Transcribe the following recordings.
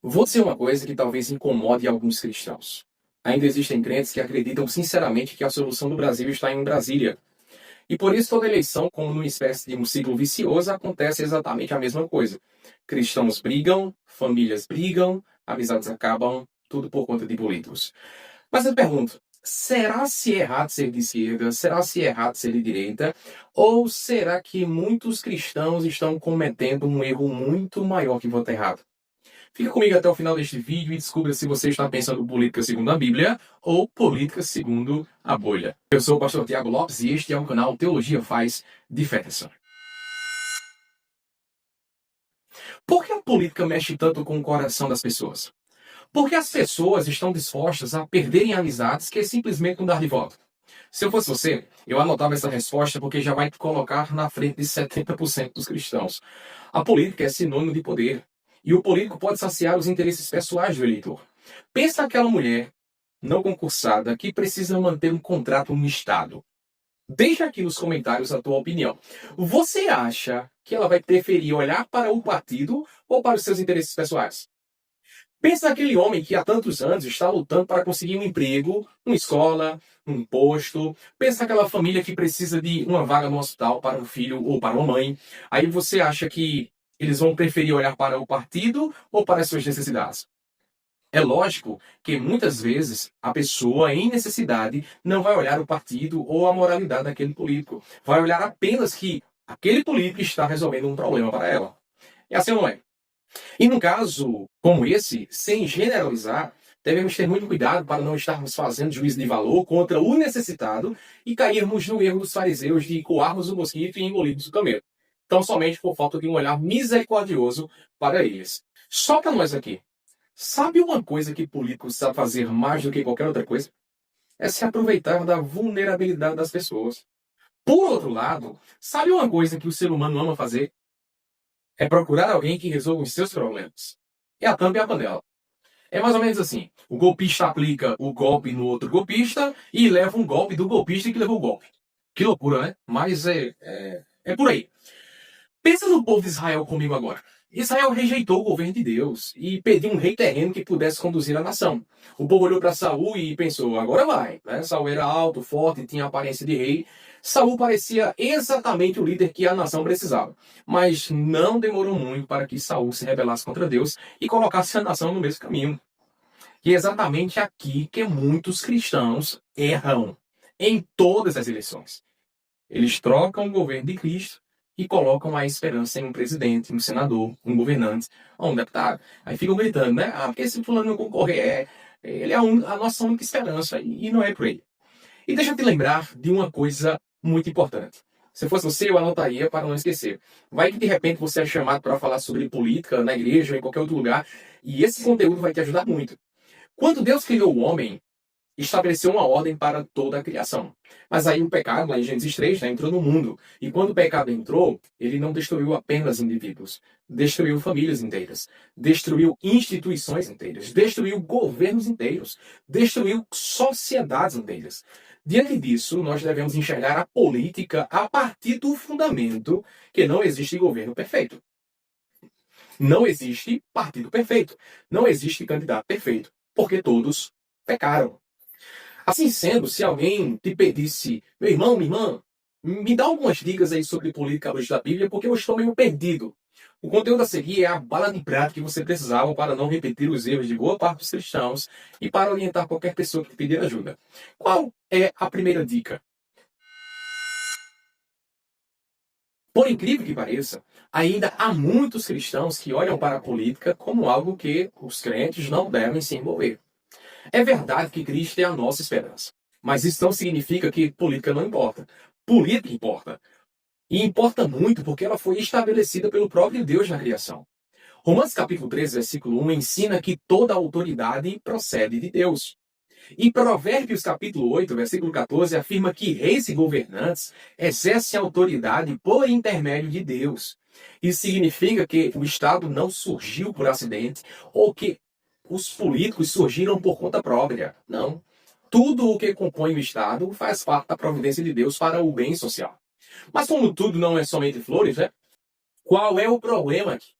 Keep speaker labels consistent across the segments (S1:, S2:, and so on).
S1: Vou dizer uma coisa que talvez incomode alguns cristãos. Ainda existem crentes que acreditam sinceramente que a solução do Brasil está em Brasília. E por isso toda eleição, como numa espécie de um ciclo vicioso, acontece exatamente a mesma coisa. Cristãos brigam, famílias brigam, amizades acabam, tudo por conta de políticos. Mas eu pergunto, será se é errado ser de esquerda? Será se é errado ser de direita? Ou será que muitos cristãos estão cometendo um erro muito maior que votar errado? Fica comigo até o final deste vídeo e descubra se você está pensando política segundo a Bíblia ou política segundo a bolha. Eu sou o pastor Tiago Lopes e este é o canal Teologia Faz Diferença. Por que a política mexe tanto com o coração das pessoas? Porque as pessoas estão dispostas a perderem amizades que simplesmente não dar de volta. Se eu fosse você, eu anotava essa resposta porque já vai te colocar na frente de 70% dos cristãos. A política é sinônimo de poder. E o político pode saciar os interesses pessoais do eleitor. Pensa naquela mulher não concursada que precisa manter um contrato no Estado. Deixa aqui nos comentários a tua opinião. Você acha que ela vai preferir olhar para o partido ou para os seus interesses pessoais? Pensa naquele homem que há tantos anos está lutando para conseguir um emprego, uma escola, um posto. Pensa naquela família que precisa de uma vaga no hospital para um filho ou para uma mãe. Aí você acha que eles vão preferir olhar para o partido ou para as suas necessidades? É lógico que muitas vezes a pessoa em necessidade não vai olhar o partido ou a moralidade daquele político. Vai olhar apenas que aquele político está resolvendo um problema para ela. É assim ou não é? E num caso como esse, sem generalizar, devemos ter muito cuidado para não estarmos fazendo juízo de valor contra o necessitado e cairmos no erro dos fariseus de coarmos o mosquito e engolirmos o camelo. Então, somente por falta de um olhar misericordioso para eles. Só para nós aqui. Sabe uma coisa que políticos sabem fazer mais do que qualquer outra coisa? É se aproveitar da vulnerabilidade das pessoas. Por outro lado, sabe uma coisa que o ser humano ama fazer? É procurar alguém que resolva os seus problemas. É a tampa e a panela. É mais ou menos assim. O golpista aplica o golpe no outro golpista e leva um golpe do golpista que levou o golpe. Que loucura, né? Mas é por aí. Pensa no povo de Israel comigo agora. Israel rejeitou o governo de Deus e pediu um rei terreno que pudesse conduzir a nação. O povo olhou para Saul e pensou, agora vai. Né? Saul era alto, forte, tinha a aparência de rei. Saul parecia exatamente o líder que a nação precisava. Mas não demorou muito para que Saul se rebelasse contra Deus e colocasse a nação no mesmo caminho. E é exatamente aqui que muitos cristãos erram em todas as eleições. Eles trocam o governo de Cristo e colocam a esperança em um presidente, um senador, um governante ou um deputado. Aí ficam gritando, né? Ah, porque esse fulano não concorrer, ele é a nossa única esperança e não é por ele. E deixa eu te lembrar de uma coisa muito importante. Se fosse você, eu anotaria para não esquecer. Vai que de repente você é chamado para falar sobre política na igreja ou em qualquer outro lugar e esse conteúdo vai te ajudar muito. Quando Deus criou o homem, estabeleceu uma ordem para toda a criação. Mas aí o pecado, lá em Gênesis 3, né, entrou no mundo. E quando o pecado entrou, ele não destruiu apenas indivíduos, destruiu famílias inteiras, destruiu instituições inteiras, destruiu governos inteiros, destruiu sociedades inteiras. Diante disso, nós devemos enxergar a política a partir do fundamento que não existe governo perfeito. Não existe partido perfeito. Não existe candidato perfeito. Porque todos pecaram. Assim sendo, se alguém te pedisse, meu irmão, minha irmã, me dá algumas dicas aí sobre política à luz da Bíblia, porque eu estou meio perdido. O conteúdo a seguir é a bala de prata que você precisava para não repetir os erros de boa parte dos cristãos e para orientar qualquer pessoa que te pedir ajuda. Qual é a primeira dica? Por incrível que pareça, ainda há muitos cristãos que olham para a política como algo que os crentes não devem se envolver. É verdade que Cristo é a nossa esperança. Mas isso não significa que política não importa. Política importa. E importa muito porque ela foi estabelecida pelo próprio Deus na criação. Romanos capítulo 13, versículo 1 ensina que toda autoridade procede de Deus. E Provérbios capítulo 8, versículo 14 afirma que reis e governantes exercem autoridade por intermédio de Deus. Isso significa que o Estado não surgiu por acidente ou que os políticos surgiram por conta própria. Não. Tudo o que compõe o Estado faz parte da providência de Deus para o bem social. Mas como tudo não é somente flores, né? Qual é o problema aqui?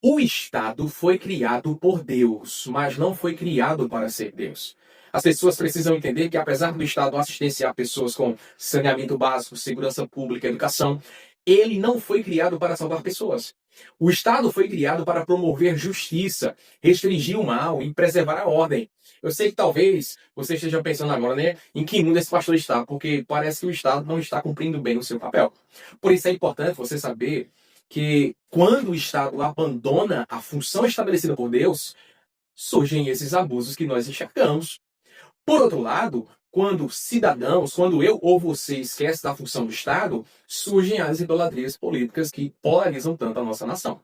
S1: O Estado foi criado por Deus, mas não foi criado para ser Deus. As pessoas precisam entender que, apesar do Estado assistenciar pessoas com saneamento básico, segurança pública, educação, ele não foi criado para salvar pessoas. O Estado foi criado para promover justiça, restringir o mal e preservar a ordem. Eu sei que talvez você esteja pensando agora, né, em que mundo esse pastor está, porque parece que o Estado não está cumprindo bem o seu papel. Por isso é importante você saber que quando o Estado abandona a função estabelecida por Deus, surgem esses abusos que nós enxergamos. Por outro lado, quando cidadãos, quando eu ou você esquece da função do Estado, surgem as idolatrias políticas que polarizam tanto a nossa nação.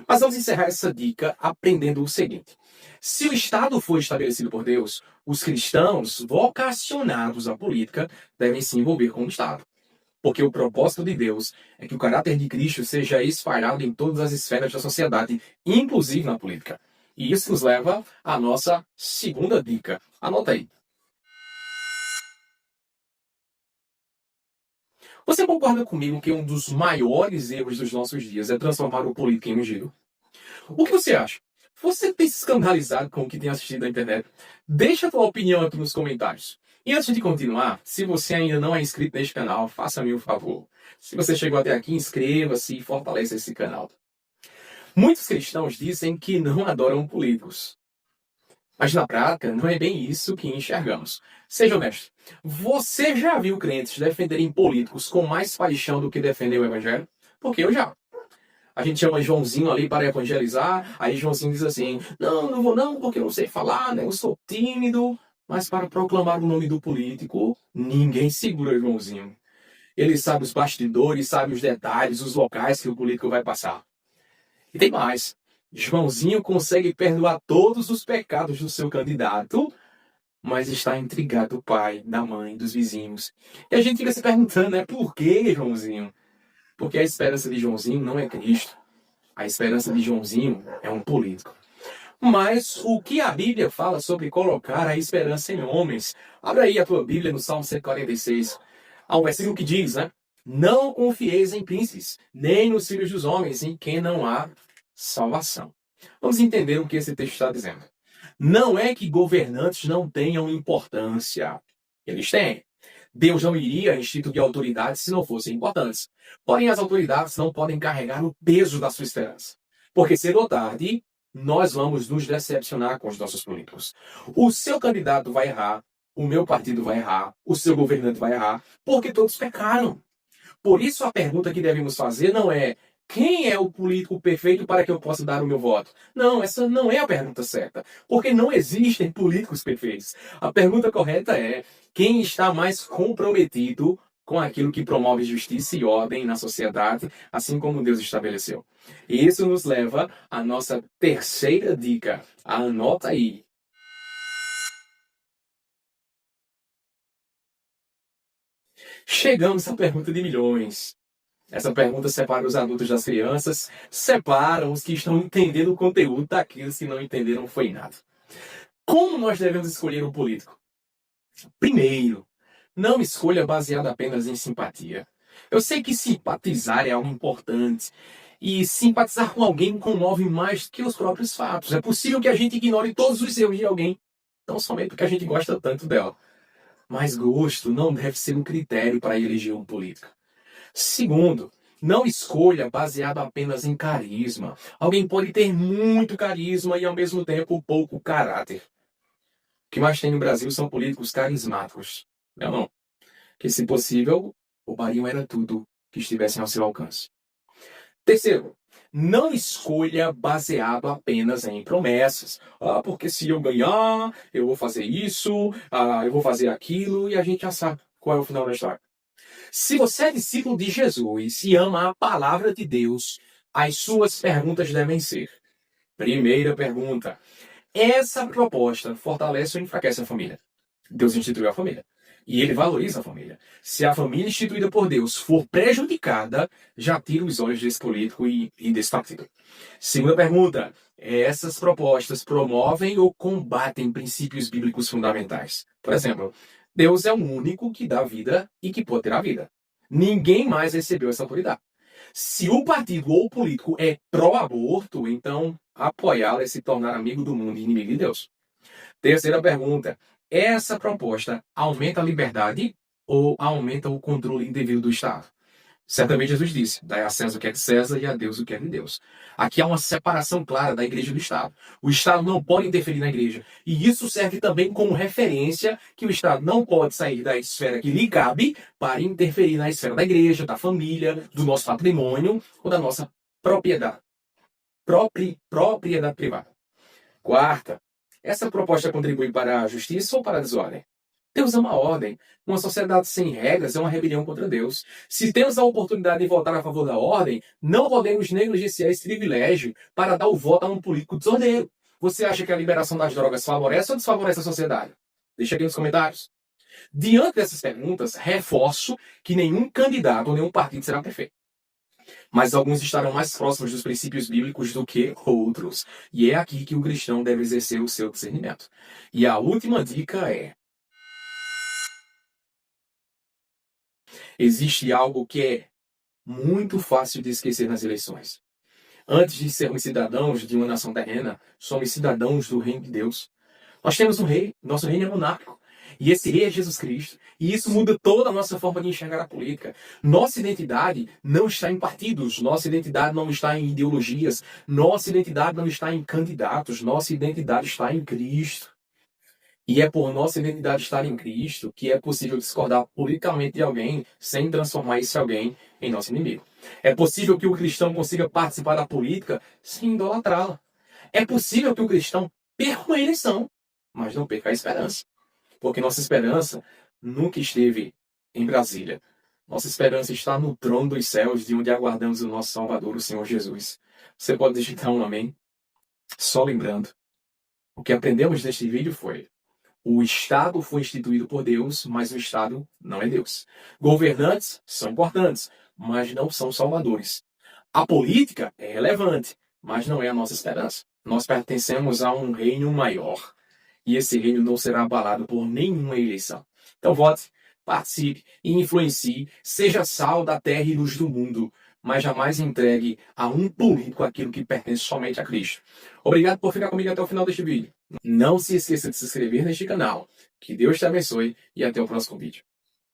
S1: Mas vamos encerrar essa dica aprendendo o seguinte. Se o Estado foi estabelecido por Deus, os cristãos vocacionados à política devem se envolver com o Estado. Porque o propósito de Deus é que o caráter de Cristo seja espalhado em todas as esferas da sociedade, inclusive na política. E isso nos leva à nossa segunda dica. Anota aí. Você concorda comigo que um dos maiores erros dos nossos dias é transformar o político em ungido? O que você acha? Você tem se escandalizado com o que tem assistido na internet? Deixa a tua opinião aqui nos comentários. E antes de continuar, se você ainda não é inscrito neste canal, faça-me um favor. Se você chegou até aqui, inscreva-se e fortaleça esse canal. Muitos cristãos dizem que não adoram políticos. Mas na prática, não é bem isso que enxergamos. Seja honesto, você já viu crentes defenderem políticos com mais paixão do que defender o evangelho? Porque eu já. A gente chama Joãozinho ali para evangelizar, aí Joãozinho diz assim, não vou não, porque eu não sei falar, né? Eu sou tímido. Mas para proclamar o nome do político, ninguém segura Joãozinho. Ele sabe os bastidores, sabe os detalhes, os locais que o político vai passar. E tem mais. Joãozinho consegue perdoar todos os pecados do seu candidato, mas está intrigado do pai, da mãe, dos vizinhos. E a gente fica se perguntando, né? Por que, Joãozinho? Porque a esperança de Joãozinho não é Cristo. A esperança de Joãozinho é um político. Mas o que a Bíblia fala sobre colocar a esperança em homens? Abra aí a tua Bíblia no Salmo 146. Há um versículo que diz, né? Não confieis em príncipes, nem nos filhos dos homens, em quem não há salvação. Vamos entender o que esse texto está dizendo. Não é que governantes não tenham importância. Eles têm. Deus não iria instituir autoridades se não fossem importantes. Porém, as autoridades não podem carregar o peso da sua esperança. Porque cedo ou tarde, nós vamos nos decepcionar com os nossos políticos. O seu candidato vai errar, o meu partido vai errar, o seu governante vai errar, porque todos pecaram. Por isso a pergunta que devemos fazer não é quem é o político perfeito para que eu possa dar o meu voto? Não, essa não é a pergunta certa, porque não existem políticos perfeitos. A pergunta correta é quem está mais comprometido com aquilo que promove justiça e ordem na sociedade, assim como Deus estabeleceu. E isso nos leva à nossa terceira dica. Anota aí. Chegamos à pergunta de milhões. Essa pergunta separa os adultos das crianças, separa os que estão entendendo o conteúdo daqueles que não entenderam foi nada. Como nós devemos escolher um político? Primeiro, não escolha baseado apenas em simpatia. Eu sei que simpatizar é algo importante. E simpatizar com alguém comove mais que os próprios fatos. É possível que a gente ignore todos os erros de alguém, não somente porque a gente gosta tanto dela. Mas gosto não deve ser um critério para eleger um político. Segundo, não escolha baseado apenas em carisma. Alguém pode ter muito carisma e ao mesmo tempo pouco caráter. O que mais tem no Brasil são políticos carismáticos. Não. Que, se possível, roubariam era tudo que estivessem ao seu alcance. Terceiro, não escolha baseado apenas em promessas. Porque se eu ganhar, eu vou fazer isso, eu vou fazer aquilo, e a gente já sabe qual é o final da história. Se você é discípulo de Jesus e ama a palavra de Deus, as suas perguntas devem ser. Primeira pergunta. Essa proposta fortalece ou enfraquece a família? Deus instituiu a família. E ele valoriza a família. Se a família instituída por Deus for prejudicada, já tira os olhos desse político e desse partido. Segunda pergunta. Essas propostas promovem ou combatem princípios bíblicos fundamentais? Por exemplo, Deus é o único que dá vida e que pode ter a vida. Ninguém mais recebeu essa autoridade. Se o partido ou o político é pró-aborto, então apoiá-lo é se tornar amigo do mundo e inimigo de Deus. Terceira pergunta: essa proposta aumenta a liberdade ou aumenta o controle indevido do Estado? Certamente Jesus disse: dai a César o que é de César e a Deus o que é de Deus. Aqui há uma separação clara da igreja e do Estado. O Estado não pode interferir na igreja. E isso serve também como referência que o Estado não pode sair da esfera que lhe cabe para interferir na esfera da igreja, da família, do nosso patrimônio ou da nossa propriedade. Propriedade privada. Quarta, essa proposta contribui para a justiça ou para a desordem? Deus é uma ordem. Uma sociedade sem regras é uma rebelião contra Deus. Se temos a oportunidade de votar a favor da ordem, não podemos negligenciar esse privilégio para dar o voto a um político desordeiro. Você acha que a liberação das drogas favorece ou desfavorece a sociedade? Deixa aqui nos comentários. Diante dessas perguntas, reforço que nenhum candidato ou nenhum partido será perfeito. Mas alguns estarão mais próximos dos princípios bíblicos do que outros. E é aqui que o cristão deve exercer o seu discernimento. E a última dica é: existe algo que é muito fácil de esquecer nas eleições. Antes de sermos cidadãos de uma nação terrena, somos cidadãos do reino de Deus. Nós temos um rei, nosso reino é monárquico. E esse rei é Jesus Cristo. E isso muda toda a nossa forma de enxergar a política. Nossa identidade não está em partidos, nossa identidade não está em ideologias, nossa identidade não está em candidatos, nossa identidade está em Cristo. E é por nossa identidade estar em Cristo que é possível discordar politicamente de alguém sem transformar esse alguém em nosso inimigo. É possível que o cristão consiga participar da política sem idolatrá-la. É possível que o cristão perca uma eleição, mas não perca a esperança. Porque nossa esperança nunca esteve em Brasília. Nossa esperança está no trono dos céus, de onde aguardamos o nosso Salvador, o Senhor Jesus. Você pode digitar um amém? Só lembrando, o que aprendemos neste vídeo foi: o Estado foi instituído por Deus, mas o Estado não é Deus. Governantes são importantes, mas não são salvadores. A política é relevante, mas não é a nossa esperança. Nós pertencemos a um reino maior. E esse reino não será abalado por nenhuma eleição. Então vote, participe e influencie. Seja sal da terra e luz do mundo, mas jamais entregue a um político aquilo que pertence somente a Cristo. Obrigado por ficar comigo até o final deste vídeo. Não se esqueça de se inscrever neste canal. Que Deus te abençoe e até o próximo vídeo.